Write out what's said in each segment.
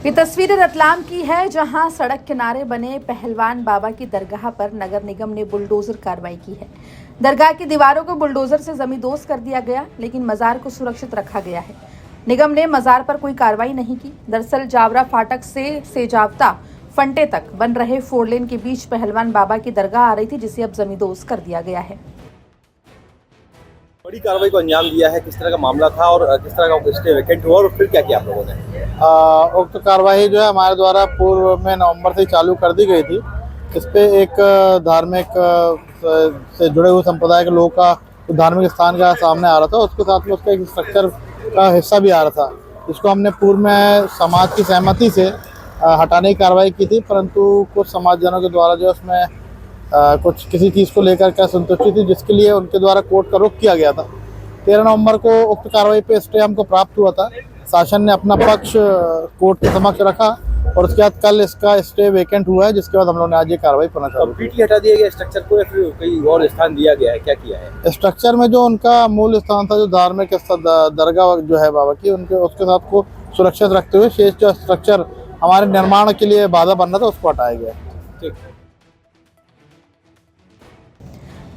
ये तस्वीर रतलाम की है, जहां सड़क किनारे बने पहलवान बाबा की दरगाह पर नगर निगम ने बुलडोजर कार्रवाई की है। दरगाह की दीवारों को बुलडोजर से जमींदोज कर दिया गया, लेकिन मजार को सुरक्षित रखा गया है। निगम ने मजार पर कोई कार्रवाई नहीं की। दरअसल जावरा फाटक से सेजावता फंटे तक बन रहे 4 लेन के बीच पहलवान बाबा की दरगाह आ रही थी, जिसे अब जमींदोज कर दिया गया है। बड़ी कार्रवाई को अंजाम दिया है, किस तरह का मामला था और किस तरह का स्टे वैकेंट हुआ और फिर क्या किया आप लोगों ने? उक्त कार्रवाई जो है हमारे द्वारा पूर्व में नवंबर से चालू कर दी गई थी। इस पे एक धार्मिक से जुड़े हुए संप्रदाय के लोगों का धार्मिक स्थान का सामने आ रहा था, उसके साथ में उसका एक स्ट्रक्चर का हिस्सा भी आ रहा था, जिसको हमने पूर्व में समाज की सहमति से हटाने की कार्रवाई की थी, परंतु कुछ समाजजनों के द्वारा जो उसमें कुछ किसी चीज़ को लेकर क्या संतुष्टि थी, जिसके लिए उनके द्वारा कोर्ट का रुख किया गया था। 13 नवंबर को उक्त कार्रवाई पे स्टे हमको प्राप्त हुआ था। शासन ने अपना पक्ष कोर्ट के समक्ष रखा और उसके बाद कल इसका स्टे वेकेंट हुआ है, जिसके बाद हम लोगों ने आज ये कार्रवाई पुनः चालू की। कंप्लीटली हटा दिया गया स्ट्रक्चर को या फिर कहीं और स्थान दिया गया है, क्या किया है? स्ट्रक्चर में जो उनका मूल स्थान था, जो धार्मिक दरगाह जो है बाबा की, उनके उसके साथ को सुरक्षित रखते हुए शेष जो स्ट्रक्चर हमारे निर्माण के लिए बाधा बन रहा था, उसको हटाया गया। ठीक।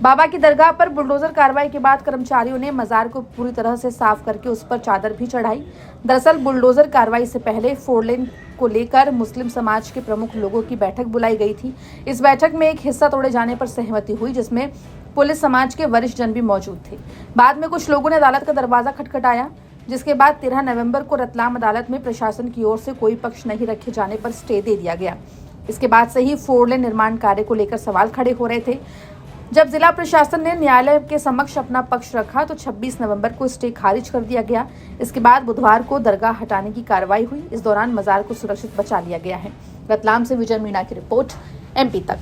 बाबा की दरगाह पर बुलडोजर कार्रवाई के बाद कर्मचारियों ने मजार को पूरी तरह से साफ करके उस पर चादर भी चढ़ाई। दरअसल बुलडोजर कार्रवाई से पहले 4 लेन को लेकर मुस्लिम समाज के प्रमुख लोगों की बैठक बुलाई गई थी। इस बैठक में एक हिस्सा तोड़े जाने पर सहमति हुई, जिसमें पुलिस समाज के वरिष्ठ जन भी मौजूद थे। बाद में कुछ लोगों ने अदालत का दरवाजा खटखटाया, जिसके बाद 13 नवंबर को रतलाम अदालत में प्रशासन की ओर से कोई पक्ष नहीं रखे जाने पर स्टे दे दिया गया। इसके बाद से ही 4 लेन निर्माण कार्य को लेकर सवाल खड़े हो रहे थे। जब जिला प्रशासन ने न्यायालय के समक्ष अपना पक्ष रखा तो 26 नवंबर को स्टे खारिज कर दिया गया। इसके बाद बुधवार को दरगाह हटाने की कार्रवाई हुई। इस दौरान मजार को सुरक्षित बचा लिया गया है। रतलाम से विजय मीणा की रिपोर्ट, MP तक।